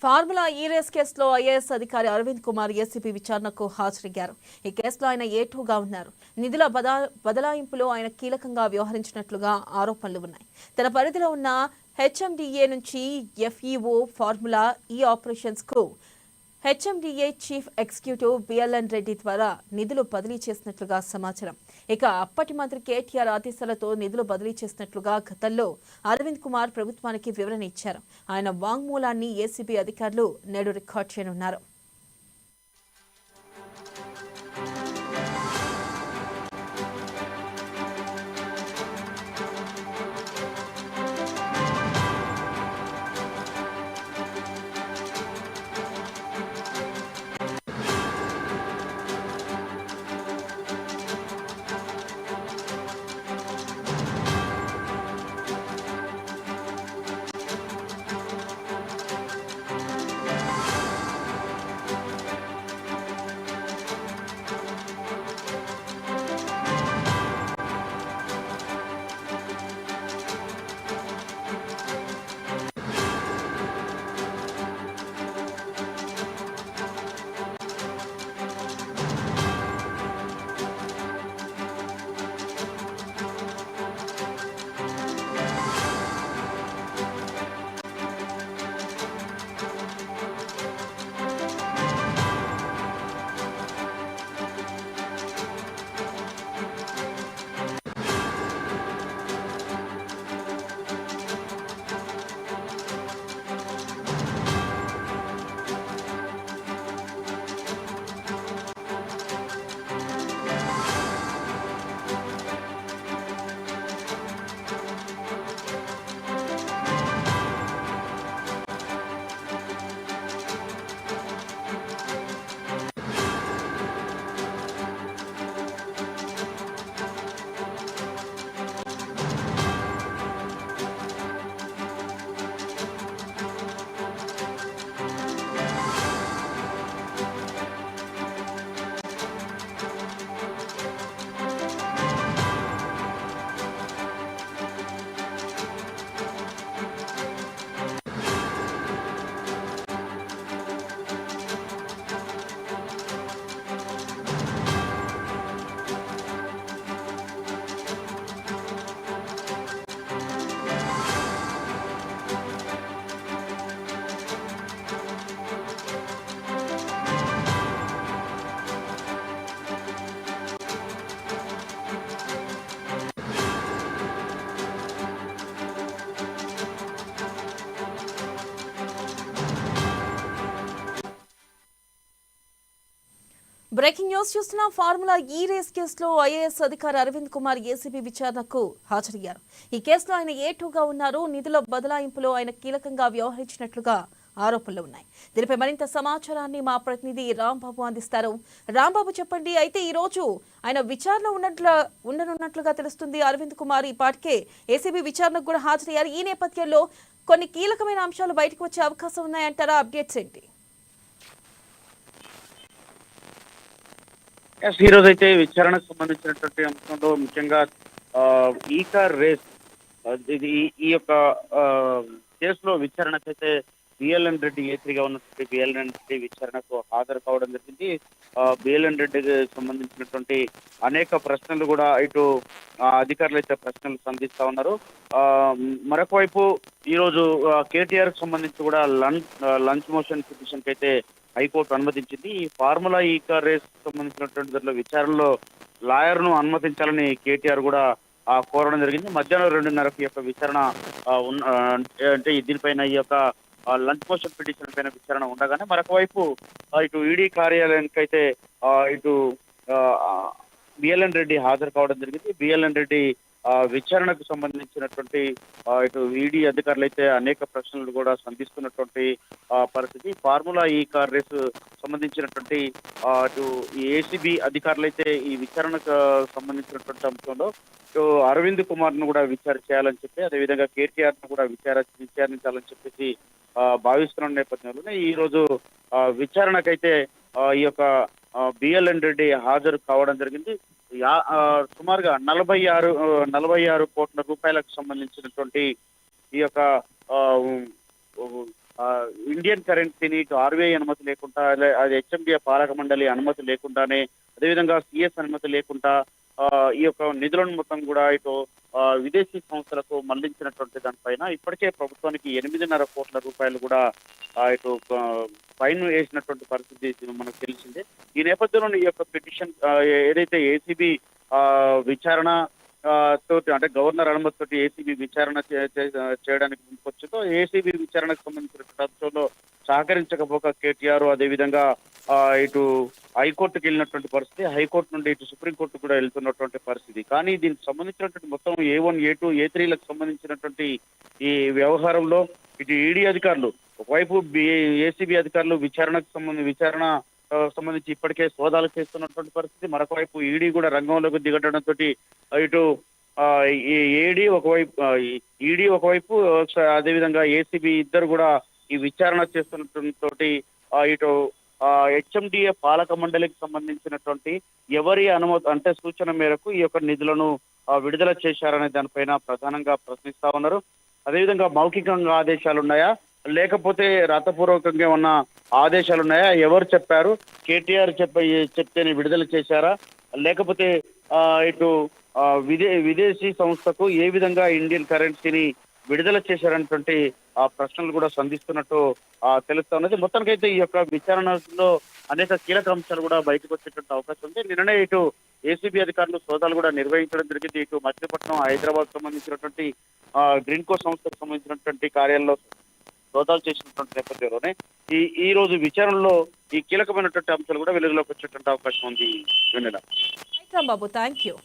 Formula ఈ race కేసులో IAS అధికారి అరవింద్ కుమార్ ఏసీబీ విచారణకు హాజరయ్యారు. ఈ కేసులో ఆయన A2గా ఉన్నారు. నిధుల బదలాయింపులో ఆయన కీలకంగా వ్యవహరించినట్లుగా ఆరోపణలు ఉన్నాయి. తన పరిధిలో ఉన్న హెచ్ఎండిఏ నుంచి FEO ఫార్ములా ఈ ఆపరేషన్స్ కు HMDA chief executive BLN Reddy ద్వారా నిధులు బదిలీ చేసినట్లుగా సమాచారం. ఇక అప్పటి మంత్రి కేటీఆర్ ఆదేశాలతో నిధులు బదిలీ చేసినట్లుగా గతంలో అరవింద్ కుమార్ ప్రభుత్వానికి వివరణ ఇచ్చారు. ఆయన వాంగ్మూలాన్ని ఏసీబీ అధికారులు నేడు రికార్డు చేయనున్నారు. బ్రేకింగ్ న్యూస్ చూస్తున్న ఫార్ములా ఈ రేస్ కేసులో ఐఏఎస్ అధికారి అరవింద్ కుమార్ ఏసీబీ విచారణకు హాజరయ్యారు. ఈ కేసులో ఆయన A2గా ఉన్నారు. నిధుల బదలాయింపులో ఆయన కీలకంగా వ్యవహరించినట్లుగా ఆరోపణలు ఉన్నాయి. దీనిపై మరింత సమాచారాన్ని మా ప్రతినిధి రాంబాబు అందిస్తారు. రాంబాబు, చెప్పండి. అయితే ఈ రోజు ఆయన విచారణ ఉండనున్నట్లుగా తెలుస్తుంది. అరవింద్ కుమార్ ఈ పాటికే ఏసీబీ విచారణకు కూడా హాజరయ్యారు. ఈ నేపథ్యంలో కొన్ని కీలకమైన అంశాలు బయటకు వచ్చే అవకాశం ఉన్నాయంటారా? అప్డేట్స్ ఏంటి? ఈ రోజు అయితే విచారణకు సంబంధించినటువంటి అంశంలో ముఖ్యంగా ఈ కార్ రేస్ ఇది ఈ యొక్క కేసులో విచారణకైతే బిఎల్ఎన్ రెడ్డి A3గా ఉన్నటువంటి బిఎల్ఎన్ రెడ్డి విచారణకు హాజరు కావడం జరిగింది. బిఎల్ఎన్ రెడ్డికి సంబంధించినటువంటి అనేక ప్రశ్నలు కూడా ఇటు అధికారులు అయితే ప్రశ్నలు సంధిస్తా ఉన్నారు. మరొక వైపు ఈరోజు కేటీఆర్ కు సంబంధించి కూడా లంచ్ మోషన్ పిటిషన్ కి అయితే హైకోర్టు అనుమతించింది. ఈ ఫార్ములా ఈ కార్ రేస్ సంబంధించినటువంటి దాంట్లో విచారణలో లాయర్ ను అనుమతించాలని కేటీఆర్ కూడా కోరడం జరిగింది. మధ్యాహ్నం 2:30కి యొక్క విచారణ అంటే దీనిపైన ఈ యొక్క లంచ్ మోషన్ పిటిషన్ పైన విచారణ ఉండగానే మరొక వైపు ఇటు ఈడీ కార్యాలయానికి అయితే ఇటు బిఎల్ఎన్ రెడ్డి హాజరు కావడం జరిగింది. బిఎల్ఎన్ రెడ్డి విచారణకు సంబంధించినటువంటి ఇటు ఈడీ అధికారులు అయితే అనేక ప్రశ్నలు కూడా సంధిస్తున్నటువంటి పరిస్థితి. ఫార్ములా ఈ కార్ రేసు సంబంధించినటువంటి ఇటు ఏసీబీ అధికారులు అయితే ఈ విచారణకు సంబంధించినటువంటి అంశంలో ఇటు అరవింద్ కుమార్ ను కూడా విచారణ చేయాలని చెప్పి, అదేవిధంగా కేటీఆర్ ను కూడా విచారించాలని చెప్పేసి భావిస్తున్న నేపథ్యంలోనే ఈ రోజు విచారణకైతే ఈ యొక్క బిఎల్ఎన్ రెడ్డి హాజరు కావడం జరిగింది. సుమారుగా 46 కోట్ల రూపాయలకు సంబంధించినటువంటి ఈ యొక్క ఆ, ఇండియన్ కరెన్సీని ఇటు ఆర్బీఐ అనుమతి లేకుండా అది హెచ్ఎండిఏ పాలక మండలి అనుమతి లేకుండానే, అదేవిధంగా సిఎస్ అనుమతి లేకుండా ఆ, ఈ యొక్క నిధులను మొత్తం కూడా ఇటు విదేశీ సంస్థలకు మళ్లించినటువంటి దానిపైన ఇప్పటికే ప్రభుత్వానికి 8.5 కోట్ల రూపాయలు కూడా ఇటు ఫైన్ వేసినటువంటి పరిస్థితి ఇది మనకు తెలిసిందే. ఈ నేపథ్యంలో ఈ యొక్క పిటిషన్ ఏదైతే ఏసీబీ విచారణ తోటి, అంటే గవర్నర్ అనుమతి తోటి ఏసీబీ విచారణ చేయడానికి ముందుకొచ్చిందో, ఏసీబీ విచారణకు సంబంధించినటువంటి అంశంలో సహకరించకపోక కేటీఆర్ అదేవిధంగా ఇటు హైకోర్టుకు వెళ్ళినటువంటి పరిస్థితి, హైకోర్టు నుండి ఇటు సుప్రీంకోర్టు కూడా వెళ్తున్నటువంటి పరిస్థితి. కానీ దీనికి సంబంధించినటువంటి మొత్తం A1, A2, A3లకు సంబంధించినటువంటి ఈ వ్యవహారంలో ఇటు ఈడీ అధికారులు ఒకవైపు ఏసీబీ అధికారులు విచారణ సంబంధించి ఇప్పటికే సోదాలు చేస్తున్నటువంటి పరిస్థితి, మరొక వైపు ఈడీ కూడా రంగంలోకి దిగడంతో ఇటు ఈడీ ఒకవైపు అదేవిధంగా ఏసీబీ ఇద్దరు కూడా ఈ విచారణ చేస్తున్నటువంటి ఇటు హెచ్ఎండిఏ పాలక మండలికి సంబంధించినటువంటి ఎవరి అనుమతి అంటే సూచన మేరకు ఈ యొక్క నిధులను విడుదల చేశారనే దానిపైన ప్రధానంగా ప్రశ్నిస్తా ఉన్నారు. అదేవిధంగా మౌఖికంగా ఆదేశాలు ఉన్నాయా, లేకపోతే రాతపూర్వకంగా ఉన్న ఆదేశాలు ఉన్నాయా, ఎవరు చెప్పారు, కేటీఆర్ చెప్తేనే విడుదల చేశారా, లేకపోతే ఇటు విదేశీ సంస్థకు ఏ విధంగా ఇండియన్ కరెన్సీని విడుదల చేశారనేటువంటి ప్రశ్నలు కూడా సంధిస్తున్నట్టు తెలుస్తా ఉన్నది. మొత్తానికైతే ఈ యొక్క విచారణలో అనేక కీలక అంశాలు కూడా బయటకు వచ్చేటువంటి అవకాశం ఉంది. నిన్ననే ఇటు ఏసీబీ అధికారులు సోదాలు కూడా నిర్వహించడం జరిగింది. ఇటు మచిలీపట్నం, హైదరాబాద్ సంబంధించినటువంటి గ్రీన్కో సంస్థకు సంబంధించినటువంటి కార్యాలయంలో సోదాలు చేసినటువంటి నేపథ్యంలోనే ఈ రోజు విచారణలో ఈ కీలకమైనటువంటి అంశాలు కూడా వెలుగులోకి వచ్చేటువంటి అవకాశం ఉంది. వెన్నెల. బాబు, థ్యాంక్ యూ.